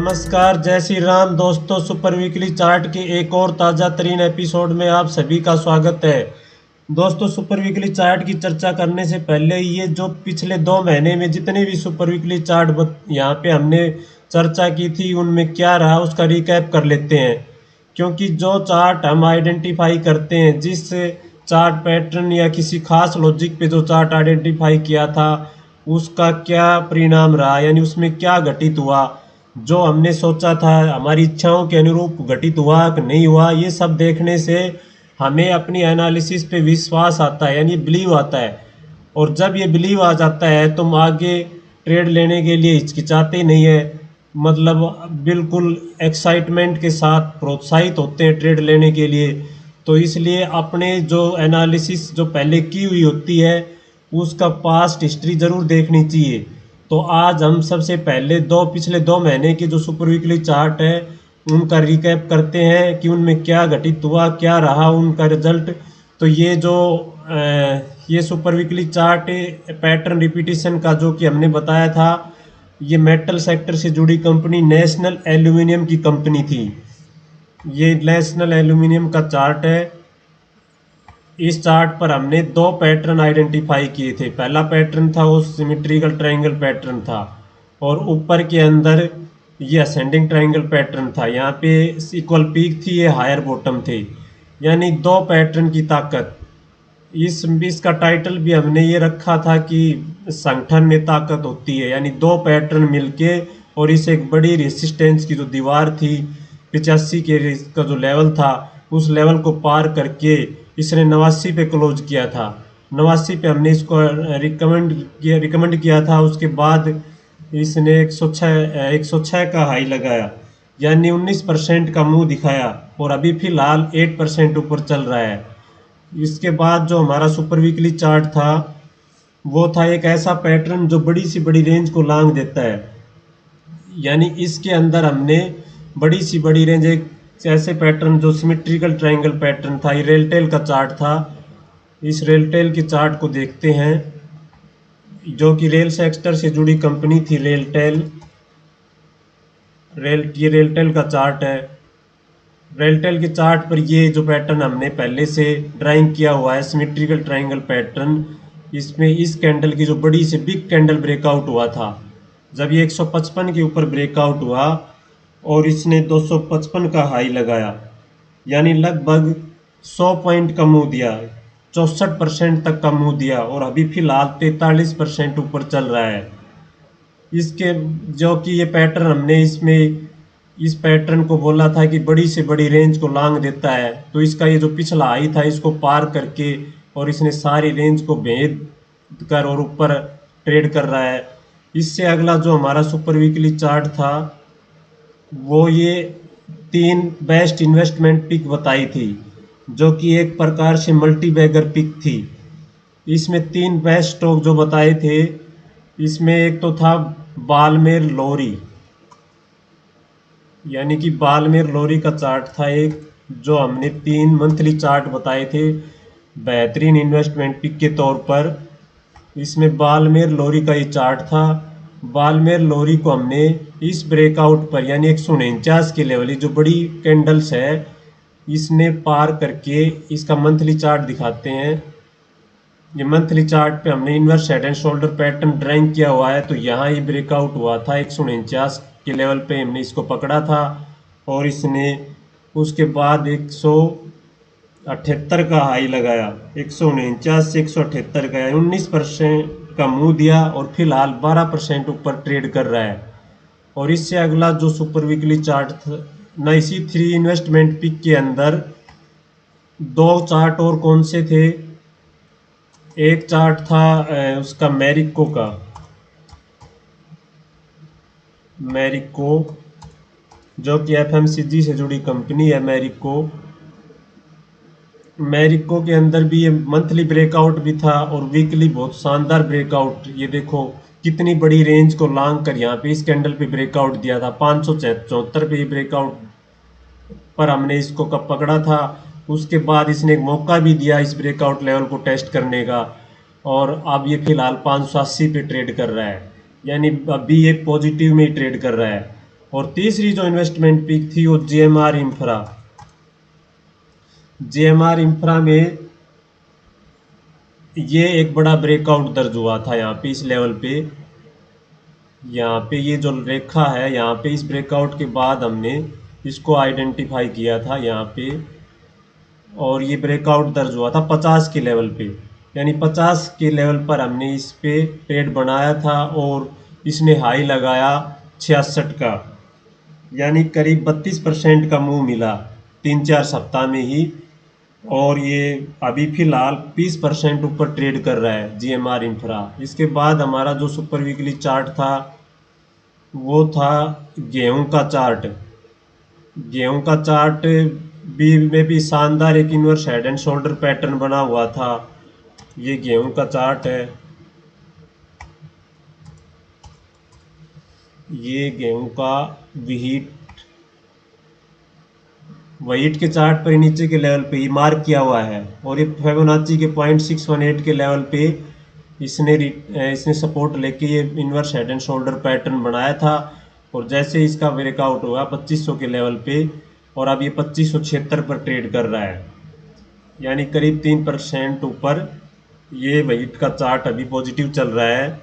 नमस्कार, जय श्री राम दोस्तों। सुपर वीकली चार्ट के एक और ताज़ा तरीन एपिसोड में आप सभी का स्वागत है। दोस्तों, सुपर वीकली चार्ट की चर्चा करने से पहले ये जो पिछले 2 महीने में जितने भी सुपर वीकली चार्ट यहाँ पे हमने चर्चा की थी उनमें क्या रहा उसका रिकैप कर लेते हैं। क्योंकि जो चार्ट हम आइडेंटिफाई करते हैं, जिस चार्ट पैटर्न या किसी खास लॉजिक पे जो चार्ट आइडेंटिफाई किया था उसका क्या परिणाम रहा, यानी उसमें क्या घटित हुआ, जो हमने सोचा था हमारी इच्छाओं के अनुरूप घटित हुआ कि नहीं हुआ, ये सब देखने से हमें अपनी एनालिसिस पे विश्वास आता है, यानी बिलीव आता है। और जब ये बिलीव आ जाता है तो हम आगे ट्रेड लेने के लिए हिचकिचाते नहीं है, मतलब बिल्कुल एक्साइटमेंट के साथ प्रोत्साहित होते हैं ट्रेड लेने के लिए। तो इसलिए अपने जो एनालिसिस जो पहले की हुई होती है उसका पास्ट हिस्ट्री ज़रूर देखनी चाहिए। तो आज हम सबसे पहले पिछले 2 महीने के जो सुपर वीकली चार्ट है उनका रिकैप करते हैं कि उनमें क्या घटित हुआ, क्या रहा उनका रिजल्ट। तो ये super weekly chart pattern repetition का जो कि हमने बताया था, ये मेटल सेक्टर से जुड़ी कंपनी नेशनल एल्यूमिनियम की कंपनी थी। ये नेशनल एल्यूमिनियम का चार्ट है। इस चार्ट पर हमने 2 पैटर्न आइडेंटिफाई किए थे। पहला पैटर्न था वो सिमेट्रिकल ट्रायंगल पैटर्न था, और ऊपर के अंदर ये असेंडिंग ट्रायंगल पैटर्न था। यहाँ पे इक्वल पीक थी, ये हायर बॉटम थे, यानी 2 पैटर्न की ताकत। इसका टाइटल भी हमने ये रखा था कि संगठन में ताकत होती है, यानी 2 पैटर्न मिलके और इस एक बड़ी रेसिस्टेंस की जो दीवार थी 85 के का जो लेवल था उस लेवल को पार करके इसने 89 पे क्लोज किया था। 89 पे हमने इसको रिकमेंड किया था। उसके बाद इसने 106 का हाई लगाया, यानी 19% का मुंह दिखाया, और अभी फिलहाल 8% ऊपर चल रहा है। इसके बाद जो हमारा सुपर वीकली चार्ट था वो था एक ऐसा पैटर्न जो बड़ी सी बड़ी रेंज को लांग देता है, यानी इसके अंदर हमने बड़ी सी बड़ी रेंज, एक ऐसे पैटर्न जो सिमेट्रिकल ट्रायंगल पैटर्न था, ये रेलटेल का चार्ट था। इस रेलटेल के चार्ट को देखते हैं, जो कि रेल सेक्टर से जुड़ी कंपनी थी ये रेलटेल का चार्ट है। रेलटेल के चार्ट पर ये जो पैटर्न हमने पहले से ड्राइंग किया हुआ है सिमेट्रिकल ट्रायंगल पैटर्न, इसमें इस कैंडल की जो बड़ी से बिग कैंडल ब्रेकआउट हुआ था, जब ये 155 के ऊपर ब्रेकआउट हुआ और इसने 255 का हाई लगाया, यानी लगभग 100 पॉइंट का मुंह दिया, 64% तक का मुंह दिया, और अभी फिलहाल 43% ऊपर चल रहा है। इसके जो कि ये पैटर्न हमने इस पैटर्न को बोला था कि बड़ी से बड़ी रेंज को लांग देता है। तो इसका ये जो पिछला हाई था इसको पार करके और इसने सारी रेंज को भेद कर और ऊपर ट्रेड कर रहा है। इससे अगला जो हमारा सुपर वीकली चार्ट था वो ये 3 बेस्ट इन्वेस्टमेंट पिक बताई थी, जो कि एक प्रकार से मल्टी बैगर पिक थी। इसमें 3 बेस्ट स्टॉक जो बताए थे, इसमें एक तो था बालमेर लोरी, यानी कि बालमेर लोरी का चार्ट था एक, जो हमने 3 मंथली चार्ट बताए थे बेहतरीन इन्वेस्टमेंट पिक के तौर पर। इसमें बालमेर लोरी का ये चार्ट था। बालमेर लोरी को हमने इस ब्रेकआउट पर, यानी 149 के लेवल, जो बड़ी कैंडल्स है, इसने पार करके इसका मंथली चार्ट दिखाते हैं। ये मंथली चार्ट पे हमने inverse head and shoulder pattern drawing किया हुआ है। तो यहाँ ये ब्रेकआउट हुआ था 149 के लेवल पे, हमने इसको पकड़ा था और इसने उसके बाद 178 का हाई लगाया, 149 से 178 का, 19% का मुंह दिया और फिलहाल 12% ऊपर ट्रेड कर रहा है। और इससे अगला जो सुपर वीकली चार्ट था ना, इसी 3 इन्वेस्टमेंट पिक के अंदर 2 चार्ट और कौन से थे। एक चार्ट था उसका मैरिको, जो कि एफएमसीजी से जुड़ी कंपनी है। मैरिको के अंदर भी ये मंथली ब्रेकआउट भी था और वीकली बहुत शानदार ब्रेकआउट। ये देखो कितनी बड़ी रेंज को लांग कर यहाँ पे इस कैंडल पे ब्रेकआउट दिया था। 574 पे ब्रेकआउट पर हमने इसको कब पकड़ा था। उसके बाद इसने एक मौका भी दिया इस ब्रेकआउट लेवल को टेस्ट करने का, और अब ये फिलहाल 580 पे ट्रेड कर रहा है, यानी अभी ये पॉजिटिव में ही ट्रेड कर रहा है। और तीसरी जो इन्वेस्टमेंट पिक थी वो जीएमआर इंफ्रा। जीएमआर इंफ्रा में ये एक बड़ा ब्रेकआउट दर्ज हुआ था यहाँ पे इस लेवल पे। यहाँ पे ये जो रेखा है यहाँ पे, इस ब्रेकआउट के बाद हमने इसको आइडेंटिफाई किया था यहाँ पे, और ये ब्रेकआउट दर्ज हुआ था 50 के लेवल पे। यानी 50 के लेवल पर हमने इस पे ट्रेड बनाया था और इसने हाई लगाया 66 का, यानी करीब 32% का मूव मिला 3-4 सप्ताह में ही। और ये अभी फिलहाल 20% ऊपर ट्रेड कर रहा है जीएमआर इंफ्रा। इसके बाद हमारा जो सुपर वीकली चार्ट था वो था गेहूं का चार्ट। गेहूं का चार्ट भी शानदार एक inverse head and shoulder pattern बना हुआ था। ये गेहूं का चार्ट है, ये गेहूं का व्हीट व्हीट के चार्ट पर नीचे के लेवल पे ये मार्क किया हुआ है, और ये फिबोनाची के 0.618 के लेवल पे इसने सपोर्ट लेके ये inverse head and shoulder pattern बनाया था। और जैसे इसका ब्रेकआउट हुआ 2500 के लेवल पे, और अब ये 2576 पर ट्रेड कर रहा है, यानी करीब 3% ऊपर ये व्हीट का चार्ट अभी पॉजिटिव चल रहा है।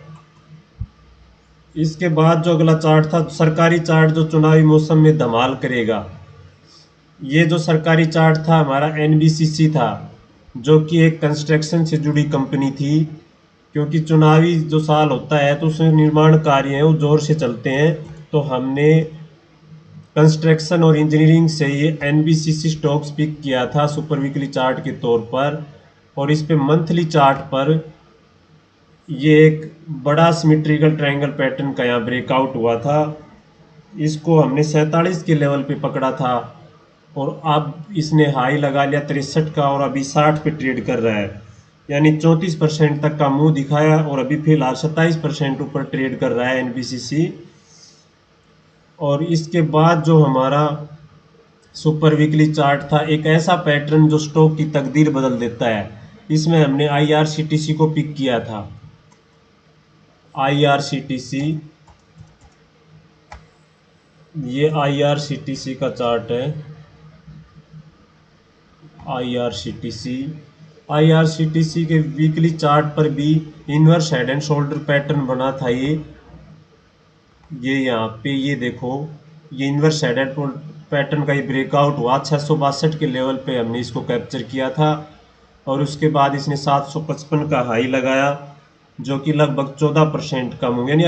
इसके बाद जो अगला चार्ट था सरकारी चार्ट, जो चुनावी मौसम में धमाल करेगा। ये जो सरकारी चार्ट था हमारा एनबीसीसी था, जो कि एक कंस्ट्रक्शन से जुड़ी कंपनी थी, क्योंकि चुनावी जो साल होता है तो उसमें निर्माण कार्य हैं वो जोर से चलते हैं। तो हमने कंस्ट्रक्शन और इंजीनियरिंग से ये एनबीसीसी स्टॉक्स पिक किया था सुपर वीकली चार्ट के तौर पर। और इस पे मंथली चार्ट पर ये एक बड़ा सिमेट्रिकल ट्रायंगल पैटर्न का यहाँ ब्रेकआउट हुआ था। इसको हमने 47 के लेवल पे पकड़ा था, और अब इसने हाई लगा लिया 63 का, और अभी 60 पे ट्रेड कर रहा है, यानी 34% तक का मुंह दिखाया, और अभी फिलहाल 27% ऊपर ट्रेड कर रहा है एनबीसीसी। और इसके बाद जो हमारा सुपर वीकली चार्ट था, एक ऐसा पैटर्न जो स्टॉक की तकदीर बदल देता है। इसमें हमने आईआरसीटीसी को पिक किया था। आईआरसीटीसी, ये आईआरसीटीसी का चार्ट है। आईआरसीटीसी के वीकली चार्ट पर भी inverse head and shoulder pattern बना था। ये यहाँ पे ये देखो, ये इनवर्स हेड एंड पैटर्न का ये ब्रेकआउट हुआ 662 के लेवल पे हमने इसको कैप्चर किया था, और उसके बाद इसने 755 का हाई लगाया, जो कि लगभग 14% का मूव, यानी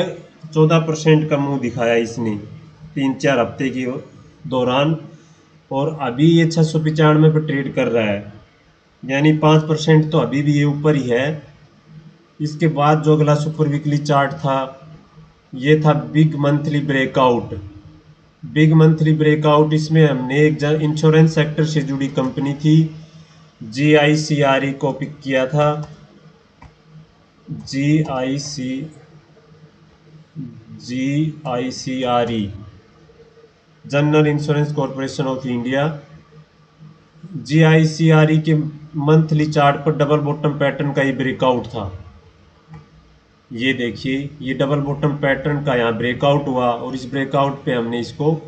14% का मूव दिखाया इसने 3-4 हफ्ते के दौरान। और अभी ये 695 पर ट्रेड कर रहा है, यानी 5% तो अभी भी ये ऊपर ही है। इसके बाद जो अगला सुपर वीकली चार्ट था ये था big monthly breakout. Big monthly breakout, इसमें हमने एक इंश्योरेंस सेक्टर से जुड़ी कंपनी थी जीआईसीआरई को पिक किया था। GIC Re, general insurance corporation of India. GIC Re के मंथली चार्ट पर डबल बॉटम पैटर्न का ये ब्रेकआउट था। ये देखिए, ये डबल बॉटम पैटर्न का यहाँ ब्रेकआउट हुआ, और इस ब्रेकआउट पे हमने इसको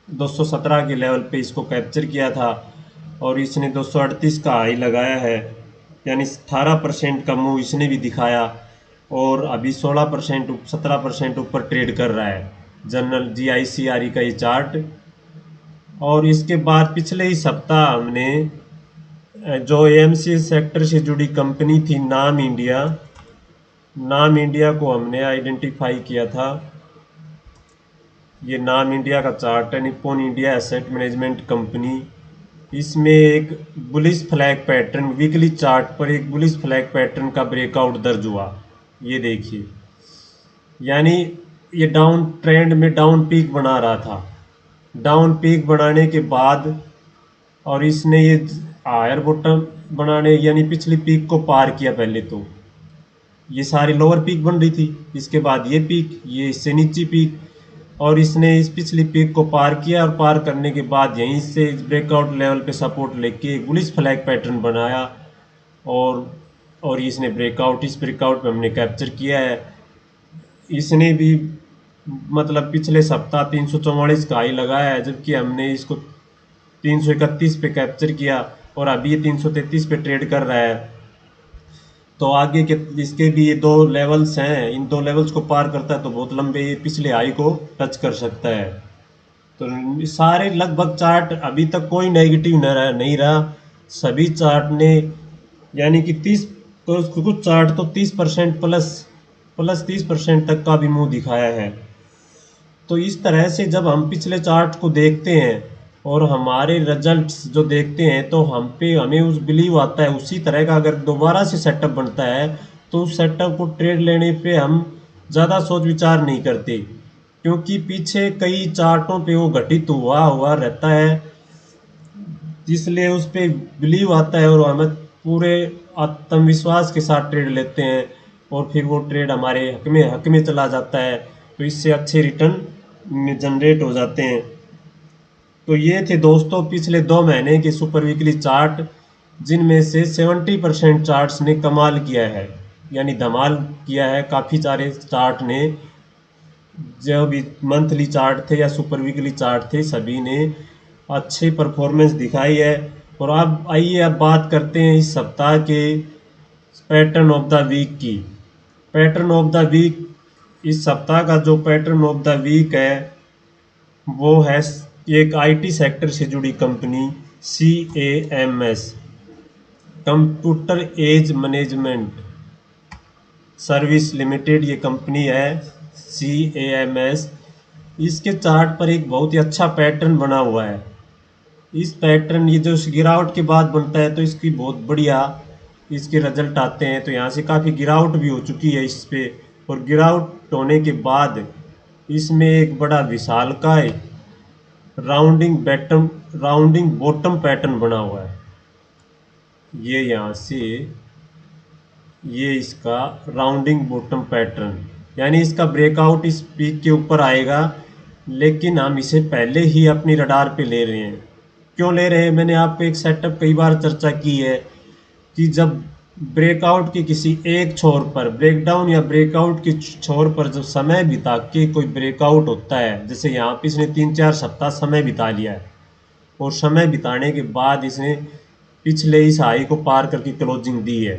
217 के लेवल पे इसको कैप्चर किया था, और इसने 238 का हाई लगाया है, यानी 18% का मूव इसने भी दिखाया, और अभी 16% 17% ऊपर ट्रेड कर रहा है जनरल जीआईसीआरई का ये चार्ट। और इसके बाद पिछले ही सप्ताह हमने जो एएमसी सेक्टर से जुड़ी कंपनी थी नाम इंडिया, नाम इंडिया को हमने आइडेंटिफाई किया था। ये नाम इंडिया का चार्ट है, Nippon India asset management company. इसमें एक bullish flag pattern, weekly chart पर एक बुलिश फ्लैग पैटर्न का ब्रेकआउट दर्ज हुआ। ये देखिए, यानी ये डाउन ट्रेंड में डाउन पीक बना रहा था। डाउन पीक बनाने के बाद और इसने ये हायर बॉटम बनाने, यानी पिछली पीक को पार किया। पहले तो ये सारी लोअर पीक बन रही थी, इसके बाद ये पीक, ये इससे नीची पीक, और इसने इस पिछली पीक को पार किया, और पार करने के बाद यहीं से ब्रेकआउट लेवल पे सपोर्ट लेके एक बुलिश फ्लैग पैटर्न बनाया, और इसने ब्रेकआउट, इस ब्रेकआउट में हमने कैप्चर किया है। इसने भी मतलब पिछले सप्ताह 344 का हाई लगाया है, जबकि हमने इसको 331 पे कैप्चर किया और अभी ये 333 पे ट्रेड कर रहा है। तो आगे के इसके भी ये दो लेवल्स हैं, इन दो लेवल्स को पार करता है तो बहुत लंबे ये पिछले हाई को टच कर सकता है। तो सारे लगभग चार्ट अभी तक कोई नेगेटिव नहीं रहा। सभी चार्ट ने यानी कि 30, कुछ चार्ट तो 30% प्लस प्लस 30% तक का भी मुंह दिखाया है। तो इस तरह से जब हम पिछले चार्ट को देखते हैं और हमारे रिजल्ट्स जो देखते हैं तो हम पे हमें उस बिलीव आता है उसी तरह का अगर दोबारा से सेटअप बनता है तो उस सेटअप को ट्रेड लेने पे हम ज़्यादा सोच विचार नहीं करते, क्योंकि पीछे कई चार्टों पे वो घटित हुआ हुआ रहता है, इसलिए उस पे बिलीव आता है और हमें पूरे आत्मविश्वास के साथ ट्रेड लेते हैं और फिर वो ट्रेड हमारे हक में चला जाता है, तो इससे अच्छे रिटर्न जनरेट हो जाते हैं। तो ये थे दोस्तों पिछले 2 महीने के सुपर वीकली चार्ट, जिनमें से 70% चार्ट्स ने कमाल किया है, यानी धमाल किया है। काफ़ी सारे चार्ट ने, जो भी मंथली चार्ट थे या सुपर वीकली चार्ट थे, सभी ने अच्छी परफॉर्मेंस दिखाई है। और अब आइए अब बात करते हैं इस सप्ताह के पैटर्न ऑफ द वीक की। पैटर्न ऑफ द वीक, इस सप्ताह का जो पैटर्न ऑफ द वीक है वो है एक आईटी सेक्टर से जुड़ी company CAMS, computer age management service limited, ये कंपनी है CAMS। इसके चार्ट पर एक बहुत ही अच्छा पैटर्न बना हुआ है। इस पैटर्न ये जो गिरावट के बाद बनता है तो इसकी बहुत बढ़िया इसके रिजल्ट आते हैं। तो यहाँ से काफ़ी गिरावट भी हो चुकी है इस पे, और गिरावट होने के बाद इसमें एक बड़ा विशालकाय राउंडिंग बॉटम पैटर्न बना हुआ है। ये यहाँ से ये इसका राउंडिंग बॉटम पैटर्न, यानी इसका ब्रेकआउट इस पीक के ऊपर आएगा, लेकिन हम इसे पहले ही अपनी रडार पे ले रहे हैं। क्यों ले रहे हैं? मैंने आपको एक सेटअप कई बार चर्चा की है कि जब ब्रेकआउट के किसी एक छोर पर, ब्रेकडाउन या ब्रेकआउट के छोर पर जब समय बिता के कोई ब्रेकआउट होता है, जैसे यहाँ पे इसने 3-4 सप्ताह समय बिता लिया है और समय बिताने के बाद इसने पिछले इस हाई को पार करके क्लोजिंग दी है,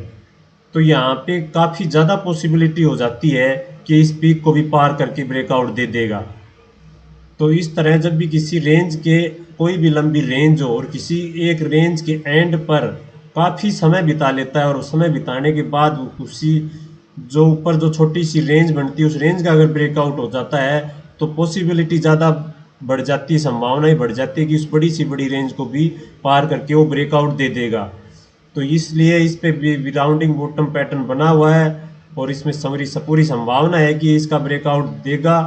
तो यहाँ पे काफ़ी ज़्यादा पॉसिबिलिटी हो जाती है कि इस पीक को भी पार करके ब्रेकआउट दे देगा। तो इस तरह जब भी किसी रेंज के कोई भी लंबी रेंज हो और किसी एक रेंज के एंड पर काफ़ी समय बिता लेता है और समय बिताने के बाद उसी जो ऊपर जो छोटी सी रेंज बनती है उस रेंज का अगर ब्रेकआउट हो जाता है तो पॉसिबिलिटी ज़्यादा बढ़ जाती है, संभावनाएं बढ़ जाती है कि उस बड़ी रेंज को भी पार करके वो ब्रेकआउट दे देगा। तो इसलिए इस पे भी राउंडिंग बॉटम पैटर्न बना हुआ है और इसमें पूरी संभावना है कि इसका ब्रेकआउट देगा,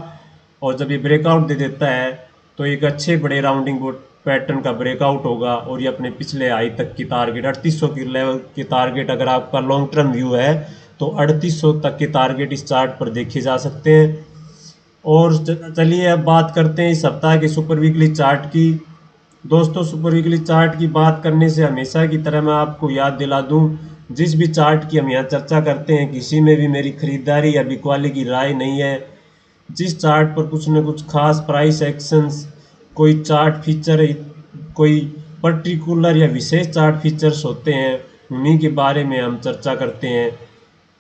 और जब ये ब्रेकआउट दे देता है तो एक अच्छे बड़े राउंडिंग पैटर्न का ब्रेकआउट होगा और ये अपने पिछले हाई तक की टारगेट 3800 की लेवल की टारगेट, अगर आपका लॉन्ग टर्म व्यू है तो 3800 तक के टारगेट इस चार्ट पर देखे जा सकते हैं। और चलिए अब बात करते हैं इस सप्ताह के सुपर वीकली चार्ट की। दोस्तों सुपर वीकली चार्ट की बात करने से हमेशा की तरह मैं आपको याद दिला दूं, जिस भी चार्ट की हम यहाँ चर्चा करते हैं किसी में भी मेरी खरीदारी या बिकवाली की राय नहीं है। जिस चार्ट पर कुछ न कुछ खास प्राइस एक्शंस, कोई चार्ट फीचर, कोई पर्टिकुलर या विशेष चार्ट फीचर्स होते हैं, उन्हीं के बारे में हम चर्चा करते हैं।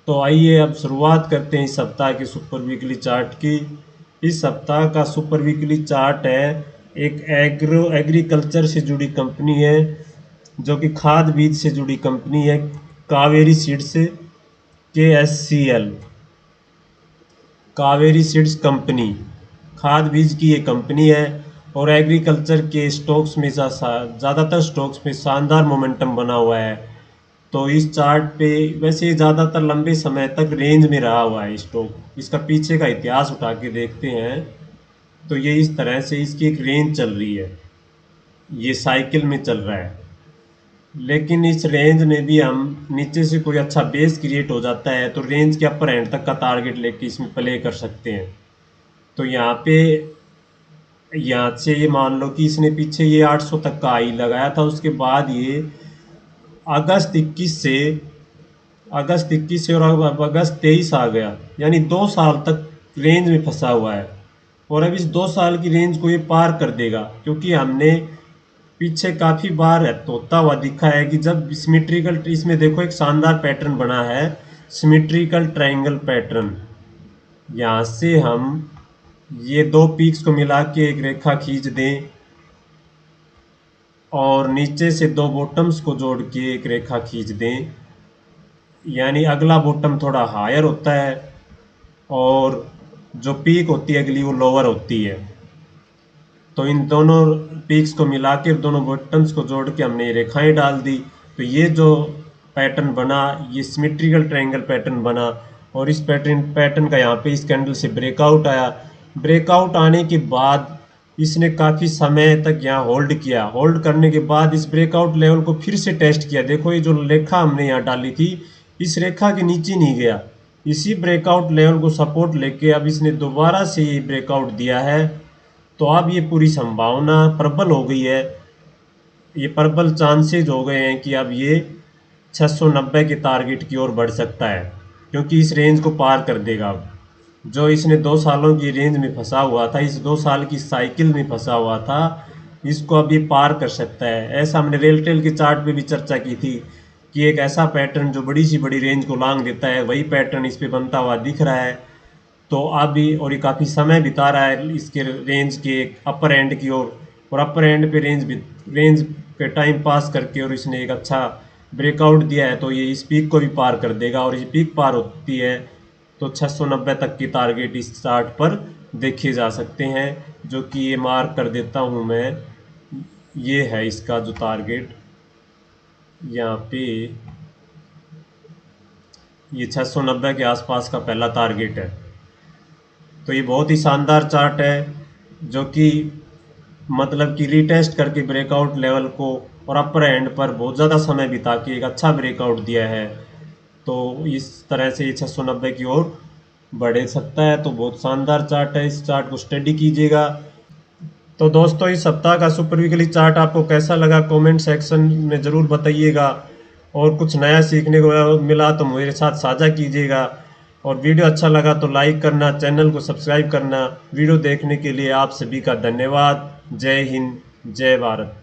तो आइए अब शुरुआत करते हैं इस सप्ताह के सुपर वीकली चार्ट की। इस सप्ताह का सुपर वीकली चार्ट है एक एग्रीकल्चर से जुड़ी कंपनी है, जो कि खाद बीज से जुड़ी कंपनी है, Kaveri seeds, KSCL, Kaveri seeds company, खाद बीज की ये कंपनी है और एग्रीकल्चर के स्टॉक्स में ज़्यादातर स्टॉक्स में शानदार मोमेंटम बना हुआ है। तो इस चार्ट पे वैसे ज़्यादातर लंबे समय तक रेंज में रहा हुआ है स्टॉक। इसका पीछे का इतिहास उठा के देखते हैं तो ये इस तरह से इसकी एक रेंज चल रही है, ये साइकिल में चल रहा है, लेकिन इस रेंज में भी हम नीचे से कोई अच्छा बेस क्रिएट हो जाता है तो रेंज के अपर एंड तक का टारगेट लेके इसमें प्ले कर सकते हैं। तो यहाँ से ये मान लो कि इसने पीछे ये 800 तक का हाई लगाया था, उसके बाद ये अगस्त 21 से और अब अगस्त 23 आ गया, यानी 2 साल तक रेंज में फंसा हुआ है। और अब इस 2 साल की रेंज को ये पार कर देगा, क्योंकि हमने पीछे काफ़ी बार होता हुआ दिखा है कि जब सिमेट्रिकल, इसमें देखो एक शानदार पैटर्न बना है, सिमेट्रिकल ट्रायंगल पैटर्न। यहाँ से हम ये दो पीक्स को मिला के एक रेखा खींच दें और नीचे से दो बॉटम्स को जोड़ के एक रेखा खींच दें, यानी अगला बॉटम थोड़ा हायर होता है और जो पीक होती है अगली वो लोअर होती है। तो इन दोनों पीक्स को मिला के, दोनों बॉटम्स को जोड़ के हमने ये रेखाएं डाल दी, तो ये जो पैटर्न बना ये सिमेट्रिकल ट्रायंगल पैटर्न बना। और इस पैटर्न का यहाँ पे इस कैंडल से ब्रेकआउट आया। ब्रेकआउट आने के बाद इसने काफ़ी समय तक यहाँ होल्ड किया। होल्ड करने के बाद इस ब्रेकआउट लेवल को फिर से टेस्ट किया। देखो ये जो रेखा हमने यहाँ डाली थी इस रेखा के नीचे नहीं गया, इसी ब्रेकआउट लेवल को सपोर्ट लेके अब इसने दोबारा से ये ब्रेकआउट दिया है। तो अब ये पूरी संभावना प्रबल हो गई है, ये प्रबल चांसेज हो गए हैं कि अब ये 690 के टारगेट की ओर बढ़ सकता है, क्योंकि इस रेंज को पार कर देगा। अब जो इसने 2 सालों की रेंज में फंसा हुआ था, इस 2 साल की साइकिल में फंसा हुआ था, इसको अब ये पार कर सकता है। ऐसा हमने रेलटेल के चार्ट पे भी चर्चा की थी कि एक ऐसा पैटर्न जो बड़ी सी बड़ी रेंज को लांग देता है, वही पैटर्न इस पे बनता हुआ दिख रहा है। तो अभी और ये काफ़ी समय बिता रहा है इसके रेंज के अपर एंड की ओर, और अपर एंड पे रेंज पे टाइम पास करके और इसने एक अच्छा ब्रेकआउट दिया है। तो ये इस पीक को भी पार कर देगा, और ये पीक पार होती है तो 690 तक की टारगेट इस चार्ट पर देखे जा सकते हैं, जो कि ये मार्क कर देता हूँ मैं। ये है इसका जो टारगेट, यहाँ पे ये 690 के आसपास का पहला टारगेट है। तो ये बहुत ही शानदार चार्ट है, जो कि मतलब कि रीटेस्ट करके ब्रेकआउट लेवल को और अपर एंड पर बहुत ज़्यादा समय बिता के एक अच्छा ब्रेकआउट दिया है। तो इस तरह से ये 690 की ओर बढ़ सकता है। तो बहुत शानदार चार्ट है, इस चार्ट को स्टडी कीजिएगा। तो दोस्तों इस सप्ताह का सुपर वीकली चार्ट आपको कैसा लगा कमेंट सेक्शन में ज़रूर बताइएगा, और कुछ नया सीखने को मिला तो मेरे साथ साझा कीजिएगा। और वीडियो अच्छा लगा तो लाइक करना, चैनल को सब्सक्राइब करना। वीडियो देखने के लिए आप सभी का धन्यवाद। जय हिंद, जय भारत।